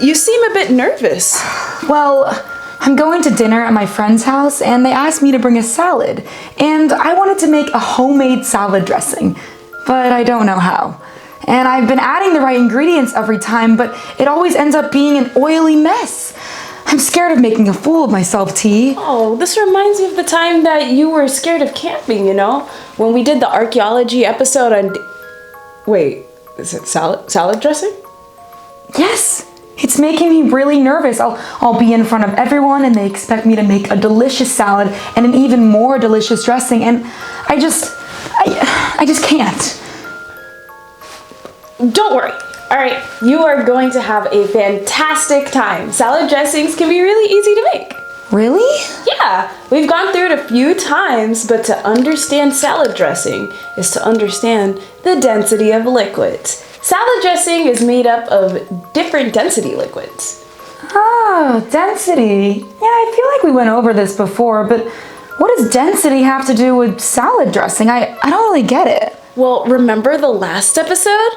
You seem a bit nervous. Well, I'm going to dinner at my friend's house and they asked me to bring a salad. And I wanted to make a homemade salad dressing, but I don't know how. And I've been adding the right ingredients every time, but it always ends up being an oily mess. I'm scared of making a fool of myself, T. Oh, this reminds me of the time that you were scared of camping, when we did the archaeology episode on... Wait, is it salad dressing? Yes, it's making me really nervous. I'll be in front of everyone and they expect me to make a delicious salad and an even more delicious dressing, and I just can't. Don't worry. All right, you are going to have a fantastic time. Salad dressings can be really easy to make. Really? Yeah, we've gone through it a few times, but to understand salad dressing is to understand the density of liquids. Salad dressing is made up of different density liquids. Oh, density. Yeah, I feel like we went over this before, but what does density have to do with salad dressing? I don't really get it. Well, remember the last episode?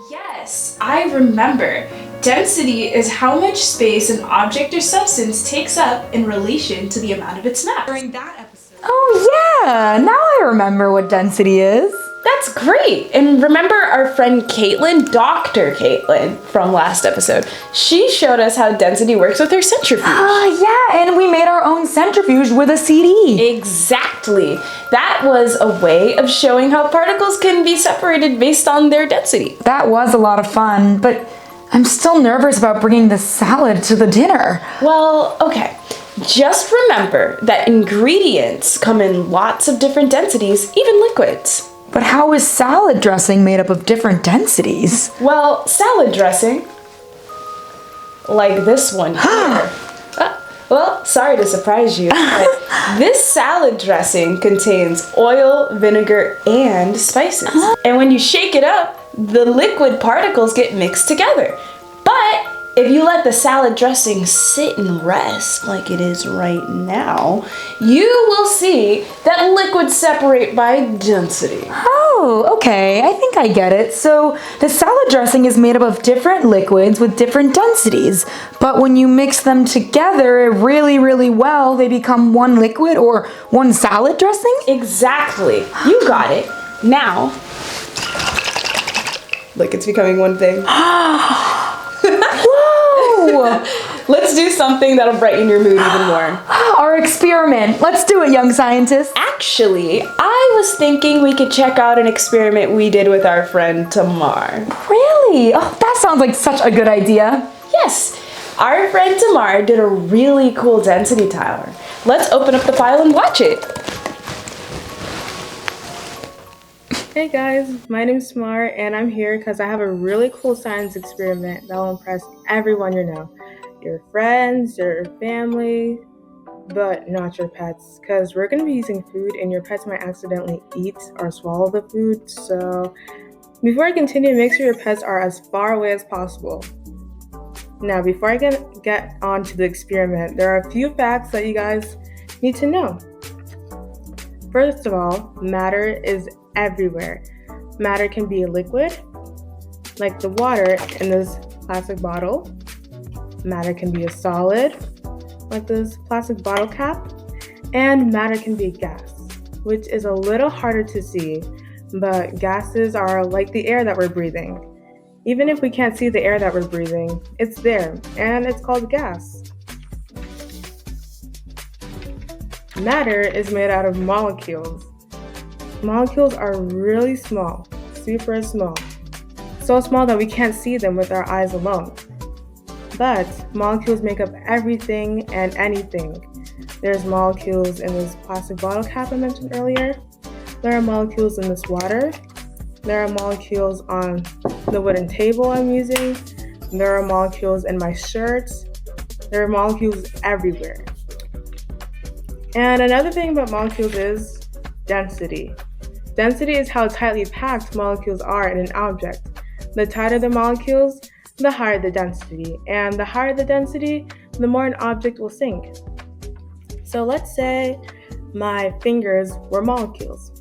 Yes, I remember. Density is how much space an object or substance takes up in relation to the amount of its mass. During that episode. Oh yeah, now I remember what density is. That's great. And remember our friend Caitlin, Dr. Caitlin from last episode. She showed us how density works with her centrifuge. Yeah, and we made our own centrifuge with a CD. Exactly. That was a way of showing how particles can be separated based on their density. That was a lot of fun, but I'm still nervous about bringing the salad to the dinner. Well, okay. Just remember that ingredients come in lots of different densities, even liquids. But how is salad dressing made up of different densities? Well, salad dressing, like this one here. Well, sorry to surprise you, but this salad dressing contains oil, vinegar, and spices. And when you shake it up, the liquid particles get mixed together. But if you let the salad dressing sit and rest like it is right now, you will see that liquids separate by density. Oh, okay, I think I get it. So the salad dressing is made up of different liquids with different densities, but when you mix them together really, really well, they become one liquid or one salad dressing? Exactly, you got it. Now, look, it's becoming one thing. Whoa! Let's do something that'll brighten your mood even more. Our experiment. Let's do it, young scientists. Actually, I was thinking we could check out an experiment we did with our friend Tamar. Really? Oh, that sounds like such a good idea. Yes, our friend Tamar did a really cool density tower. Let's open up the file and watch it. Hey guys, my name's Tamar and I'm here because I have a really cool science experiment that will impress everyone you know. Your friends, your family, but not your pets, because we're going to be using food and your pets might accidentally eat or swallow the food. So before I continue, make sure your pets are as far away as possible. Now, before I get on to the experiment, there are a few facts that you guys need to know. First of all, matter is everywhere. Matter can be a liquid, like the water in this plastic bottle. Matter can be a solid, like this plastic bottle cap. And matter can be a gas, which is a little harder to see, but gases are like the air that we're breathing. Even if we can't see the air that we're breathing, it's there, and it's called gas. Matter is made out of molecules. Molecules are really small, super small. So small that we can't see them with our eyes alone. But molecules make up everything and anything. There's molecules in this plastic bottle cap I mentioned earlier. There are molecules in this water. There are molecules on the wooden table I'm using. There are molecules in my shirt. There are molecules everywhere. And another thing about molecules is density. Density is how tightly packed molecules are in an object. The tighter the molecules, the higher the density. And the higher the density, the more an object will sink. So let's say my fingers were molecules.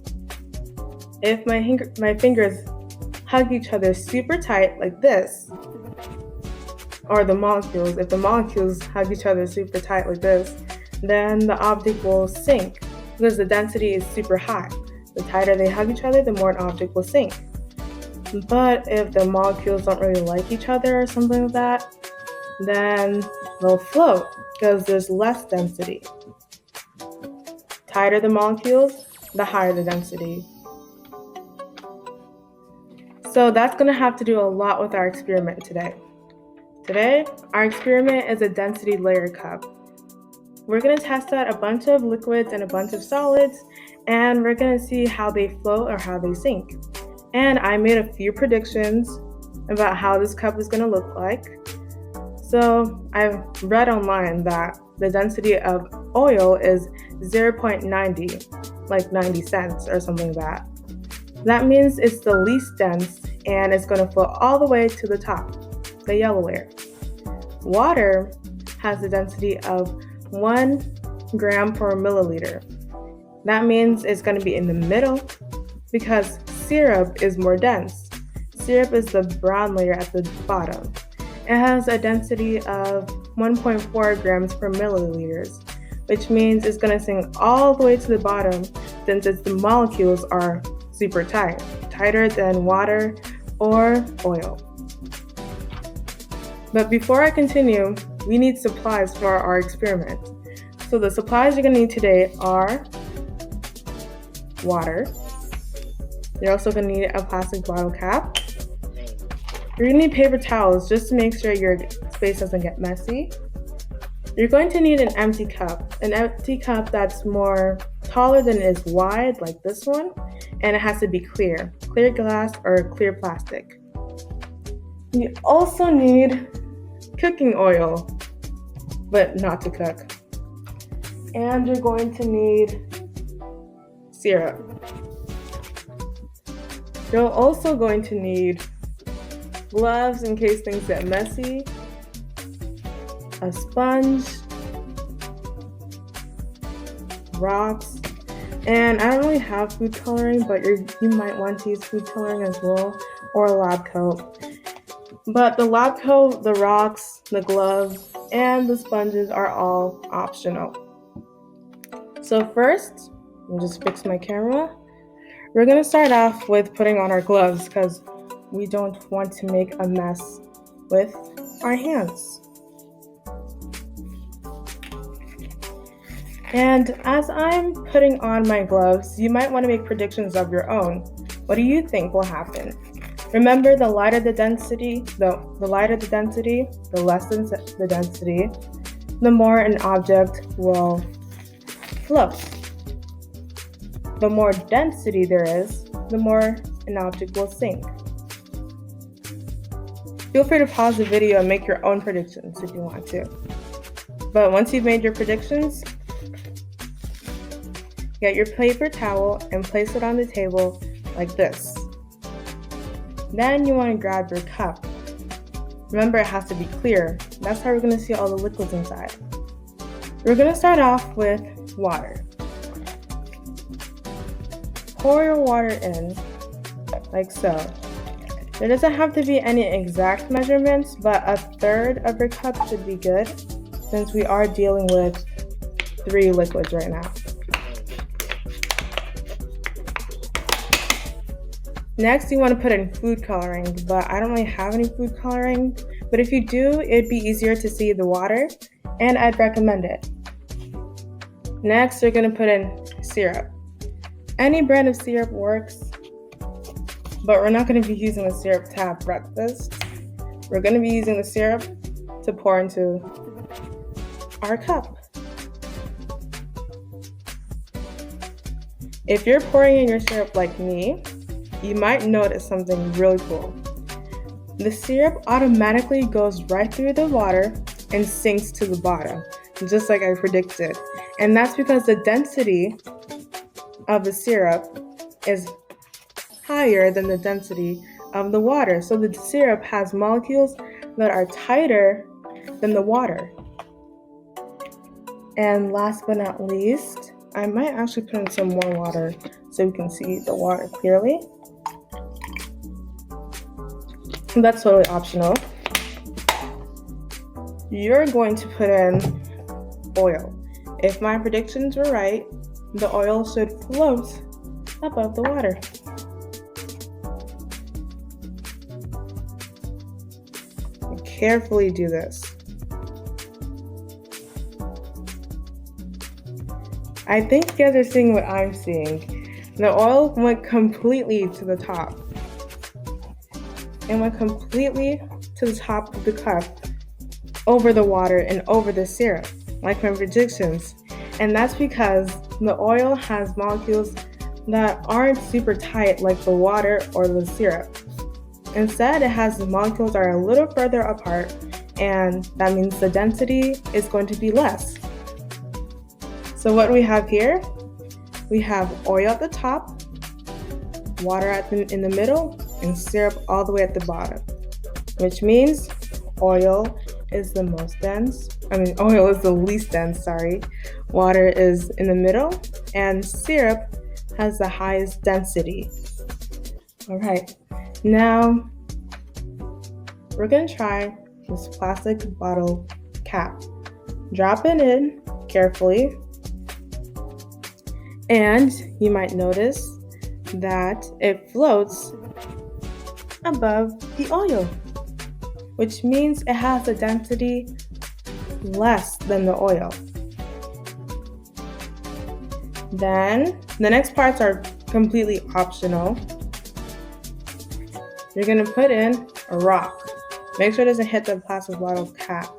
If my fingers hug each other super tight like this, or the molecules, if the molecules hug each other super tight like this, then the object will sink because the density is super high. The tighter they hug each other, the more an object will sink. But if the molecules don't really like each other or something like that, then they'll float because there's less density. Tighter the molecules, the higher the density. So that's going to have to do a lot with our experiment today. Today, our experiment is a density layer cup. We're going to test out a bunch of liquids and a bunch of solids, and we're going to see how they float or how they sink. And I made a few predictions about how this cup is going to look like. So I've read online that the density of oil is 0.90, like 90 cents or something like that. That means it's the least dense and it's going to float all the way to the top, the yellow layer. Water has a density of 1 gram per milliliter. That means it's going to be in the middle because syrup is more dense. Syrup is the brown layer at the bottom. It has a density of 1.4 grams per milliliters, which means it's going to sink all the way to the bottom since the molecules are super tight, tighter than water or oil. But before I continue, we need supplies for our experiment. So the supplies you're going to need today are water. You're also going to need a plastic bottle cap. You're going to need paper towels just to make sure your space doesn't get messy. You're going to need an empty cup that's more taller than it is wide, like this one, and it has to be clear glass or clear plastic. You also need cooking oil, but not to cook. And you're going to need syrup. You're also going to need gloves in case things get messy, a sponge, rocks, and I don't really have food coloring, but you might want to use food coloring as well, or a lab coat. But the lab coat, the rocks, the gloves, and the sponges are all optional. So first, I'll just fix my camera. We're going to start off with putting on our gloves because we don't want to make a mess with our hands. And as I'm putting on my gloves, you might want to make predictions of your own. What do you think will happen? Remember, the lighter the density, the less the density, the more an object will float. The more density there is, the more an object will sink. Feel free to pause the video and make your own predictions if you want to. But once you've made your predictions, get your paper towel and place it on the table like this. Then you want to grab your cup. Remember, it has to be clear. That's how we're going to see all the liquids inside. We're going to start off with water. Pour your water in like so. There doesn't have to be any exact measurements, but a third of your cup should be good since we are dealing with 3 liquids right now. Next, you want to put in food coloring, but I don't really have any food coloring. But if you do, it'd be easier to see the water, and I'd recommend it. Next, you're going to put in syrup. Any brand of syrup works, but we're not going to be using the syrup to have breakfast. We're going to be using the syrup to pour into our cup. If you're pouring in your syrup like me, you might notice something really cool. The syrup automatically goes right through the water and sinks to the bottom, just like I predicted. And that's because the density of the syrup is higher than the density of the water. So the syrup has molecules that are tighter than the water. And last but not least, I might actually put in some more water so we can see the water clearly. That's totally optional. you're going to put in oil. If my predictions were right, the oil should float above the water. Carefully do this. I think you guys are seeing what I'm seeing. The oil went completely to the top. It went completely to the top of the cup, over the water and over the syrup, like my predictions. And that's because the oil has molecules that aren't super tight like the water or the syrup. Instead, it has the molecules that are a little further apart, and that means the density is going to be less. So what we have here, we have oil at the top, water in the middle, and syrup all the way at the bottom, which means oil is the most dense. Oil is the least dense, Water is in the middle, and syrup has the highest density. All right, now we're gonna try this plastic bottle cap. Drop it in carefully, and you might notice that it floats above the oil, which means it has a density less than the oil. Then the next parts are completely optional. You're gonna put in a rock. Make sure it doesn't hit the plastic bottle cap.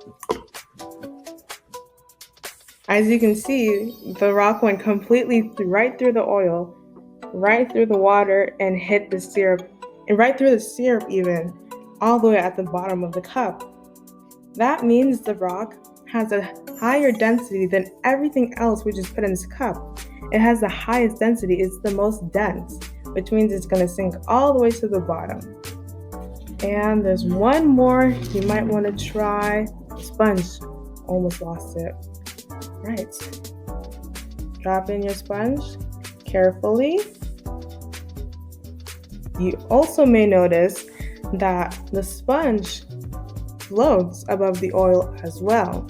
As you can see, the rock went completely right through the oil, right through the water, and hit the syrup, and right through the syrup even, all the way at the bottom of the cup. That means the rock has a higher density than everything else we just put in this cup. It has the highest density, it's the most dense, which means it's gonna sink all the way to the bottom. And there's one more you might wanna try. Sponge, almost lost it. Right, drop in your sponge carefully. You also may notice that the sponge floats above the oil as well,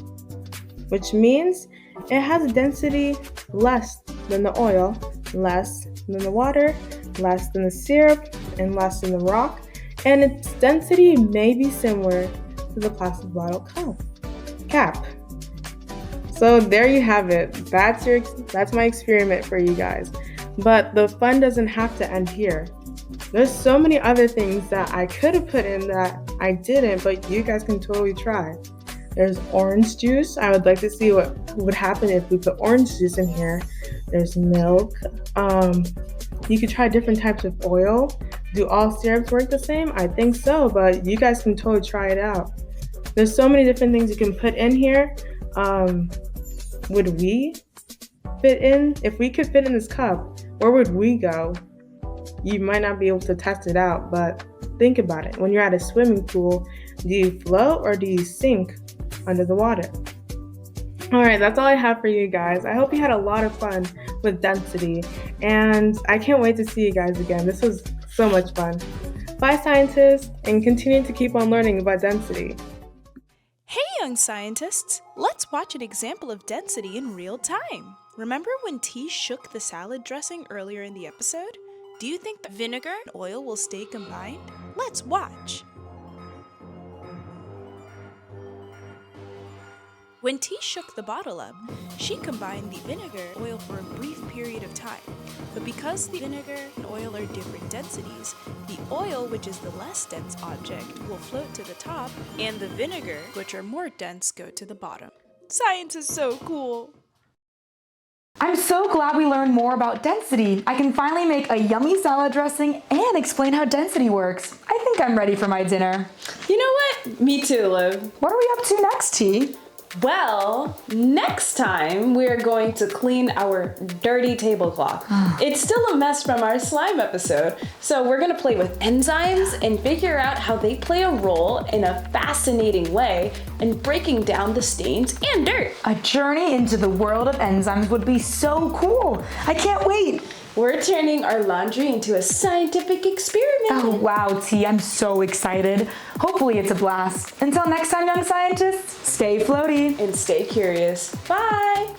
which means it has a density less than the oil, less than the water, less than the syrup, and less than the rock, and its density may be similar to the plastic bottle cap. So there you have it. That's my experiment for you guys. But the fun doesn't have to end here. There's so many other things that I could have put in that I didn't, but you guys can totally try. There's orange juice. I would like to see what would happen if we put orange juice in here. There's milk. You could try different types of oil. Do all syrups work the same? I think so, but you guys can totally try it out. There's so many different things you can put in here. Would we fit in? If we could fit in this cup, where would we go? You might not be able to test it out, but think about it. When you're at a swimming pool, do you float or do you sink under the water? All right, that's all I have for you guys. I hope you had a lot of fun with density, and I can't wait to see you guys again. This was so much fun. Bye, scientists, and continue to keep on learning about density. Hey, young scientists! Let's watch an example of density in real time. Remember when T shook the salad dressing earlier in the episode? Do you think the vinegar and oil will stay combined? Let's watch! When T shook the bottle up, she combined the vinegar and oil for a brief period of time. But because the vinegar and oil are different densities, the oil, which is the less dense object, will float to the top, and the vinegar, which are more dense, go to the bottom. Science is so cool! I'm so glad we learned more about density. I can finally make a yummy salad dressing and explain how density works. I think I'm ready for my dinner. You know what? Me too, Liv. What are we up to next, T? Well, next time we're going to clean our dirty tablecloth. It's still a mess from our slime episode, so we're gonna play with enzymes and figure out how they play a role in a fascinating way in breaking down the stains and dirt. A journey into the world of enzymes would be so cool. I can't wait. We're turning our laundry into a scientific experiment. Oh wow, T, I'm so excited. Hopefully it's a blast. Until next time, young scientists, stay floaty. And stay curious. Bye!